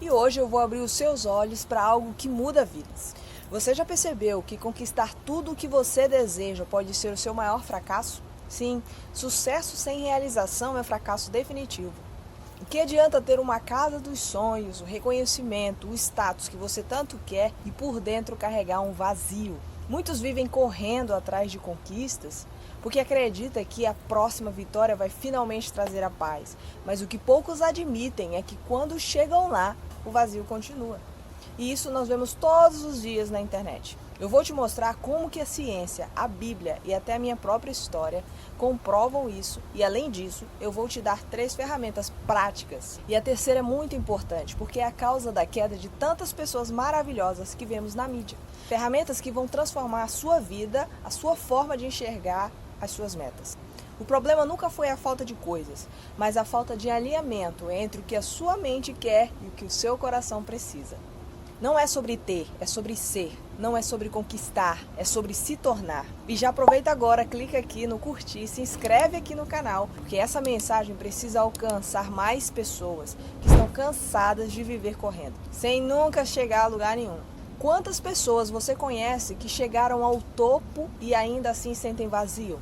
E hoje eu vou abrir os seus olhos para algo que muda vidas. Você já percebeu que conquistar tudo o que você deseja pode ser o seu maior fracasso? Sim, sucesso sem realização é fracasso definitivo. O que adianta ter uma casa dos sonhos, o reconhecimento, o status que você tanto quer e por dentro carregar um vazio? Muitos vivem correndo atrás de conquistas porque acreditam que a próxima vitória vai finalmente trazer a paz. Mas o que poucos admitem é que quando chegam lá, o vazio continua. E isso nós vemos todos os dias na internet. Eu vou te mostrar como que a ciência, a Bíblia e até a minha própria história comprovam isso. E além disso, eu vou te dar 3 ferramentas práticas. E a terceira é muito importante, porque é a causa da queda de tantas pessoas maravilhosas que vemos na mídia. Ferramentas que vão transformar a sua vida, a sua forma de enxergar as suas metas. O problema nunca foi a falta de coisas, mas a falta de alinhamento entre o que a sua mente quer e o que o seu coração precisa. Não é sobre ter, é sobre ser. Não é sobre conquistar, é sobre se tornar. E já aproveita agora, clica aqui no curtir, se inscreve aqui no canal, porque essa mensagem precisa alcançar mais pessoas que estão cansadas de viver correndo, sem nunca chegar a lugar nenhum. Quantas pessoas você conhece que chegaram ao topo e ainda assim sentem vazio?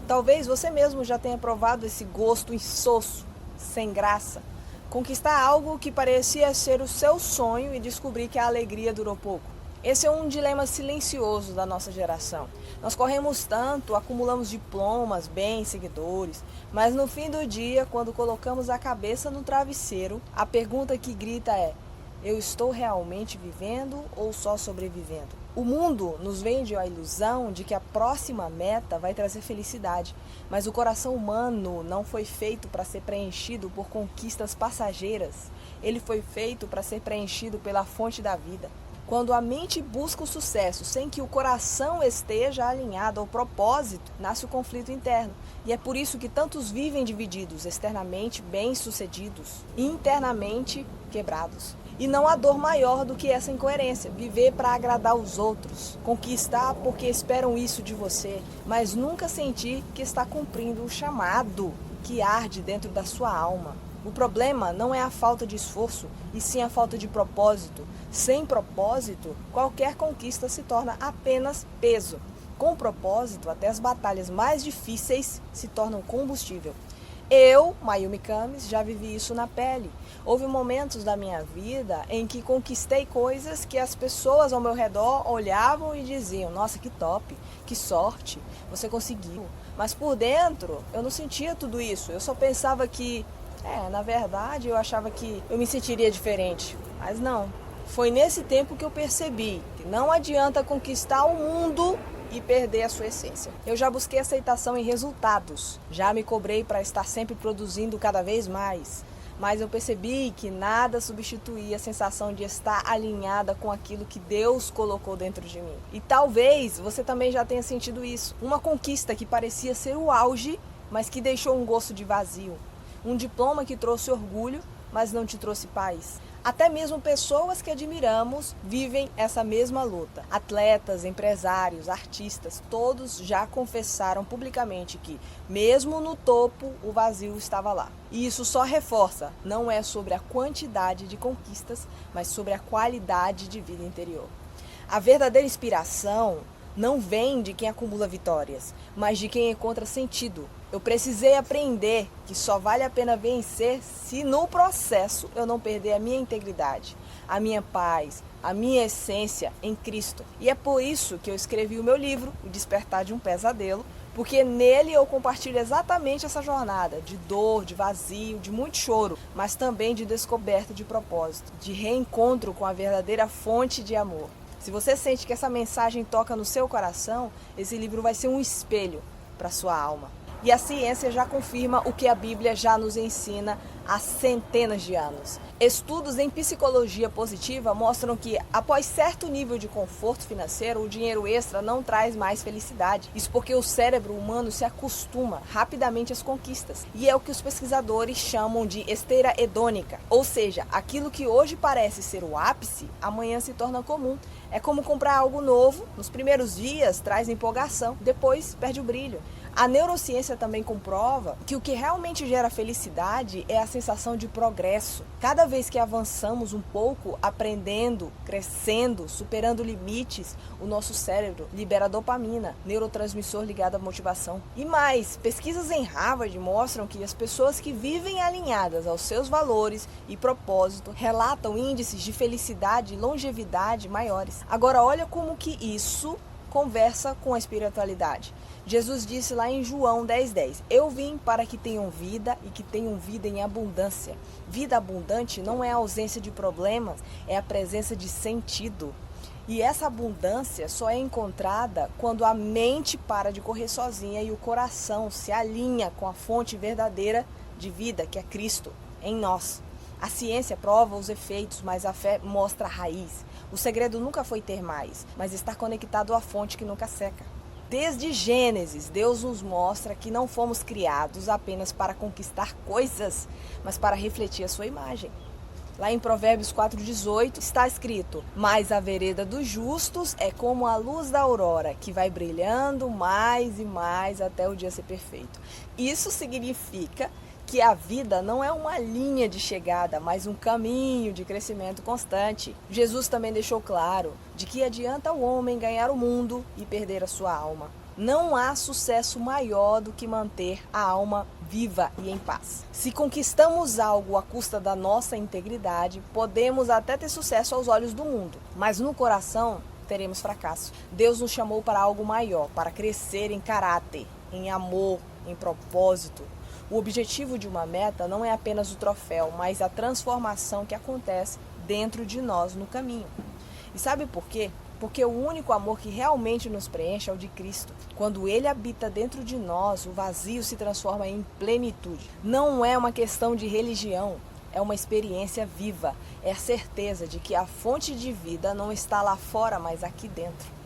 Talvez você mesmo já tenha provado esse gosto insosso, sem graça. Conquistar algo que parecia ser o seu sonho e descobrir que a alegria durou pouco. Esse é um dilema silencioso da nossa geração. Nós corremos tanto, acumulamos diplomas, bens, seguidores, mas no fim do dia, quando colocamos a cabeça no travesseiro, a pergunta que grita é: eu estou realmente vivendo ou só sobrevivendo? O mundo nos vende a ilusão de que a próxima meta vai trazer felicidade, mas o coração humano não foi feito para ser preenchido por conquistas passageiras. Ele foi feito para ser preenchido pela fonte da vida. Quando a mente busca o sucesso sem que o coração esteja alinhado ao propósito, nasce o conflito interno. E é por isso que tantos vivem divididos, externamente bem-sucedidos, internamente quebrados. E não há dor maior do que essa incoerência, viver para agradar os outros, conquistar porque esperam isso de você, mas nunca sentir que está cumprindo o chamado que arde dentro da sua alma. O problema não é a falta de esforço, e sim a falta de propósito. Sem propósito, qualquer conquista se torna apenas peso. Com propósito, até as batalhas mais difíceis se tornam combustível. Eu, Mayumi Camis, já vivi isso na pele. Houve momentos da minha vida em que conquistei coisas que as pessoas ao meu redor olhavam e diziam: nossa, que top, que sorte, você conseguiu. Mas por dentro, eu não sentia tudo isso. Eu só pensava que, na verdade, eu achava que eu me sentiria diferente. Mas não. Foi nesse tempo que eu percebi que não adianta conquistar o mundo e perder a sua essência. Eu já busquei aceitação em resultados, já me cobrei para estar sempre produzindo cada vez mais, mas eu percebi que nada substituía a sensação de estar alinhada com aquilo que Deus colocou dentro de mim. E talvez você também já tenha sentido isso. Uma conquista que parecia ser o auge, mas que deixou um gosto de vazio. Um diploma que trouxe orgulho, mas não te trouxe paz. Até mesmo pessoas que admiramos vivem essa mesma luta. Atletas, empresários, artistas, todos já confessaram publicamente que, mesmo no topo, o vazio estava lá. E isso só reforça, não é sobre a quantidade de conquistas, mas sobre a qualidade de vida interior. A verdadeira inspiração não vem de quem acumula vitórias, mas de quem encontra sentido. Eu precisei aprender que só vale a pena vencer se no processo eu não perder a minha integridade, a minha paz, a minha essência em Cristo. E é por isso que eu escrevi o meu livro, O Despertar de um Pesadelo, porque nele eu compartilho exatamente essa jornada de dor, de vazio, de muito choro, mas também de descoberta de propósito, de reencontro com a verdadeira fonte de amor. Se você sente que essa mensagem toca no seu coração, esse livro vai ser um espelho para a sua alma. E a ciência já confirma o que a Bíblia já nos ensina há centenas de anos. Estudos em psicologia positiva mostram que, após certo nível de conforto financeiro, o dinheiro extra não traz mais felicidade. Isso porque o cérebro humano se acostuma rapidamente às conquistas. E é o que os pesquisadores chamam de esteira hedônica. Ou seja, aquilo que hoje parece ser o ápice, amanhã se torna comum. É como comprar algo novo, nos primeiros dias traz empolgação, depois perde o brilho. A neurociência também comprova que o que realmente gera felicidade é a sensação de progresso. Cada vez que avançamos um pouco, aprendendo, crescendo, superando limites, o nosso cérebro libera dopamina, neurotransmissor ligado à motivação. E mais, pesquisas em Harvard mostram que as pessoas que vivem alinhadas aos seus valores e propósito relatam índices de felicidade e longevidade maiores. Agora, olha como que isso conversa com a espiritualidade. Jesus disse lá em João 10:10, eu vim para que tenham vida e que tenham vida em abundância. Vida abundante não é a ausência de problemas, é a presença de sentido. E essa abundância só é encontrada quando a mente para de correr sozinha e o coração se alinha com a fonte verdadeira de vida, que é Cristo, em nós. A ciência prova os efeitos, mas a fé mostra a raiz. O segredo nunca foi ter mais, mas estar conectado à fonte que nunca seca. Desde Gênesis, Deus nos mostra que não fomos criados apenas para conquistar coisas, mas para refletir a sua imagem. Lá em Provérbios 4:18 está escrito, mas a vereda dos justos é como a luz da aurora, que vai brilhando mais e mais até o dia ser perfeito. Isso significa que a vida não é uma linha de chegada, mas um caminho de crescimento constante. Jesus também deixou claro de que adianta o homem ganhar o mundo e perder a sua alma. Não há sucesso maior do que manter a alma viva e em paz. Se conquistamos algo à custa da nossa integridade, podemos até ter sucesso aos olhos do mundo, mas no coração teremos fracasso. Deus nos chamou para algo maior, para crescer em caráter, em amor, em propósito. O objetivo de uma meta não é apenas o troféu, mas a transformação que acontece dentro de nós no caminho. E sabe por quê? Porque o único amor que realmente nos preenche é o de Cristo. Quando Ele habita dentro de nós, o vazio se transforma em plenitude. Não é uma questão de religião, é uma experiência viva. É a certeza de que a fonte de vida não está lá fora, mas aqui dentro.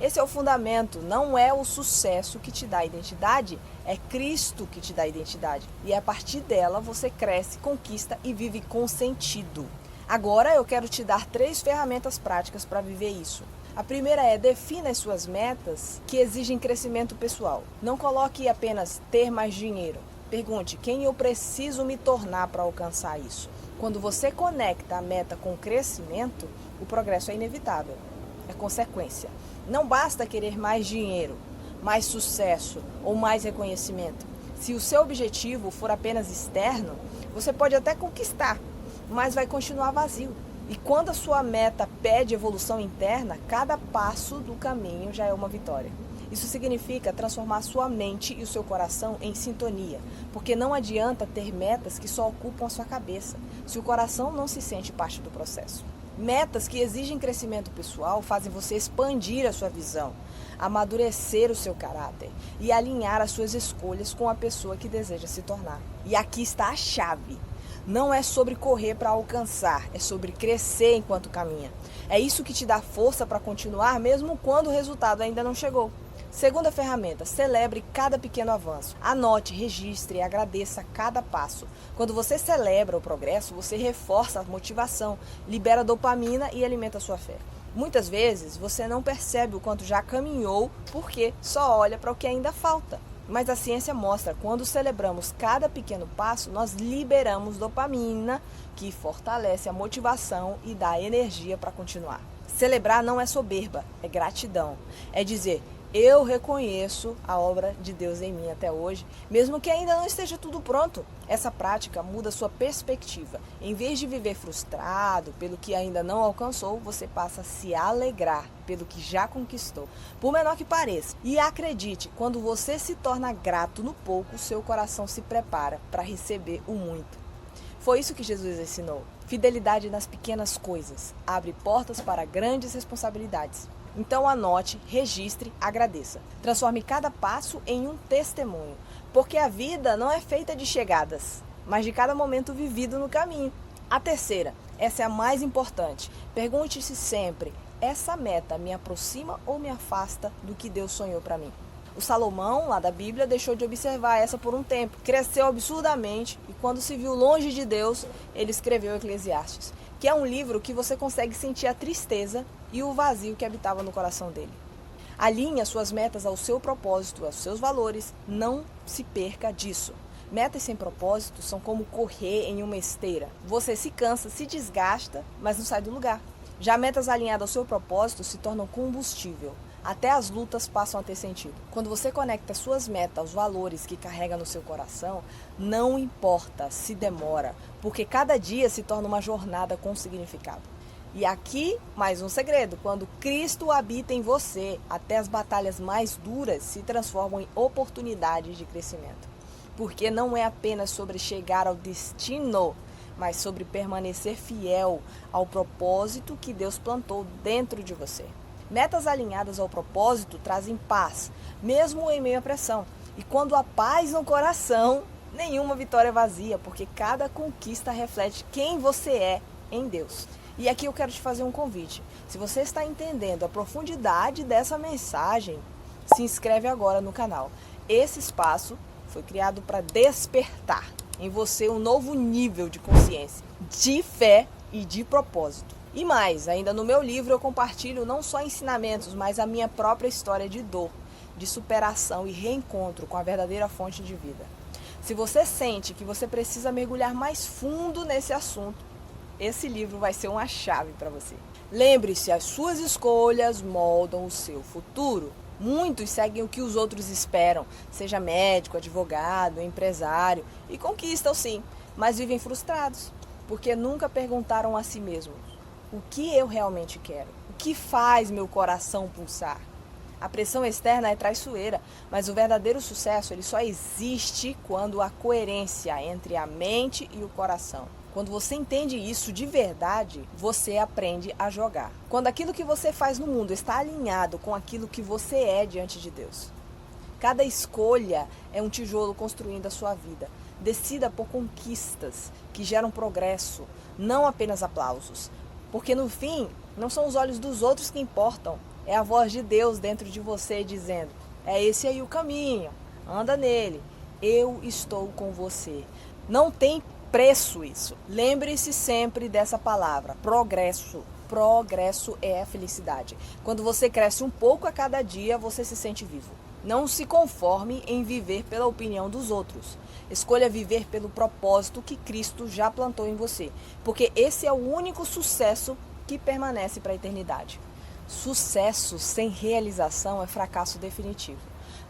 Esse é o fundamento, não é o sucesso que te dá identidade, é Cristo que te dá identidade. E a partir dela você cresce, conquista e vive com sentido. Agora eu quero te dar 3 ferramentas práticas para viver isso. A primeira é defina as suas metas que exigem crescimento pessoal. Não coloque apenas ter mais dinheiro. Pergunte quem eu preciso me tornar para alcançar isso. Quando você conecta a meta com o crescimento, o progresso é inevitável, é consequência. Não basta querer mais dinheiro, mais sucesso ou mais reconhecimento. Se o seu objetivo for apenas externo, você pode até conquistar, mas vai continuar vazio. E quando a sua meta pede evolução interna, cada passo do caminho já é uma vitória. Isso significa transformar sua mente e o seu coração em sintonia, porque não adianta ter metas que só ocupam a sua cabeça, se o coração não se sente parte do processo. Metas que exigem crescimento pessoal fazem você expandir a sua visão, amadurecer o seu caráter e alinhar as suas escolhas com a pessoa que deseja se tornar. E aqui está a chave. Não é sobre correr para alcançar, é sobre crescer enquanto caminha. É isso que te dá força para continuar mesmo quando o resultado ainda não chegou. Segunda ferramenta, celebre cada pequeno avanço. Anote, registre e agradeça cada passo. Quando você celebra o progresso, você reforça a motivação, libera dopamina e alimenta a sua fé. Muitas vezes você não percebe o quanto já caminhou porque só olha para o que ainda falta. Mas a ciência mostra que quando celebramos cada pequeno passo, nós liberamos dopamina, que fortalece a motivação e dá energia para continuar. Celebrar não é soberba, é gratidão. É dizer, eu reconheço a obra de Deus em mim até hoje, mesmo que ainda não esteja tudo pronto. Essa prática muda sua perspectiva. Em vez de viver frustrado pelo que ainda não alcançou, você passa a se alegrar pelo que já conquistou, por menor que pareça. E acredite, quando você se torna grato no pouco, seu coração se prepara para receber o muito. Foi isso que Jesus ensinou. Fidelidade nas pequenas coisas abre portas para grandes responsabilidades. Então anote, registre, agradeça. Transforme cada passo em um testemunho, porque a vida não é feita de chegadas, mas de cada momento vivido no caminho. A terceira, essa é a mais importante. Pergunte-se sempre, essa meta me aproxima ou me afasta do que Deus sonhou para mim? O Salomão, lá da Bíblia, deixou de observar essa por um tempo. Cresceu absurdamente e quando se viu longe de Deus, ele escreveu Eclesiastes, que é um livro que você consegue sentir a tristeza e o vazio que habitava no coração dele. Alinhe as suas metas ao seu propósito, aos seus valores. Não se perca disso. Metas sem propósito são como correr em uma esteira. Você se cansa, se desgasta, mas não sai do lugar. Já metas alinhadas ao seu propósito se tornam combustível. Até as lutas passam a ter sentido. Quando você conecta suas metas aos valores que carrega no seu coração, não importa se demora, porque cada dia se torna uma jornada com significado. E aqui, mais um segredo: quando Cristo habita em você, até as batalhas mais duras se transformam em oportunidades de crescimento. Porque não é apenas sobre chegar ao destino, mas sobre permanecer fiel ao propósito que Deus plantou dentro de você. Metas alinhadas ao propósito trazem paz, mesmo em meio à pressão. E quando há paz no coração, nenhuma vitória é vazia, porque cada conquista reflete quem você é em Deus. E aqui eu quero te fazer um convite. Se você está entendendo a profundidade dessa mensagem, se inscreve agora no canal. Esse espaço foi criado para despertar em você um novo nível de consciência, de fé e de propósito. E mais, ainda no meu livro eu compartilho não só ensinamentos, mas a minha própria história de dor, de superação e reencontro com a verdadeira fonte de vida. Se você sente que você precisa mergulhar mais fundo nesse assunto, esse livro vai ser uma chave para você. Lembre-se, as suas escolhas moldam o seu futuro. Muitos seguem o que os outros esperam, seja médico, advogado, empresário, e conquistam sim, mas vivem frustrados, porque nunca perguntaram a si mesmos: o que eu realmente quero? O que faz meu coração pulsar? A pressão externa é traiçoeira, mas o verdadeiro sucesso ele só existe quando há coerência entre a mente e o coração. Quando você entende isso de verdade, você aprende a jogar. Quando aquilo que você faz no mundo está alinhado com aquilo que você é diante de Deus. Cada escolha é um tijolo construindo a sua vida. Decida por conquistas que geram progresso, não apenas aplausos. Porque no fim, não são os olhos dos outros que importam. É a voz de Deus dentro de você dizendo: é esse aí o caminho, anda nele, eu estou com você. Não tem preço isso. Lembre-se sempre dessa palavra, progresso. Progresso é a felicidade. Quando você cresce um pouco a cada dia, você se sente vivo. Não se conforme em viver pela opinião dos outros. Escolha viver pelo propósito que Cristo já plantou em você, porque esse é o único sucesso que permanece para a eternidade. Sucesso sem realização é fracasso definitivo.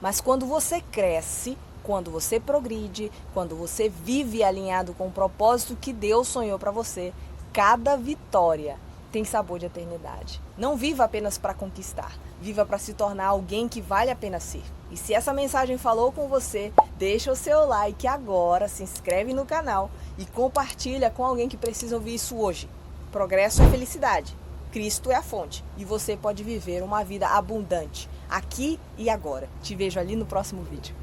Mas quando você cresce, quando você progride, quando você vive alinhado com o propósito que Deus sonhou para você, cada vitória tem sabor de eternidade. Não viva apenas para conquistar, viva para se tornar alguém que vale a pena ser. E se essa mensagem falou com você, deixa o seu like agora, se inscreve no canal e compartilha com alguém que precisa ouvir isso hoje. Progresso é felicidade, Cristo é a fonte e você pode viver uma vida abundante, aqui e agora. Te vejo ali no próximo vídeo.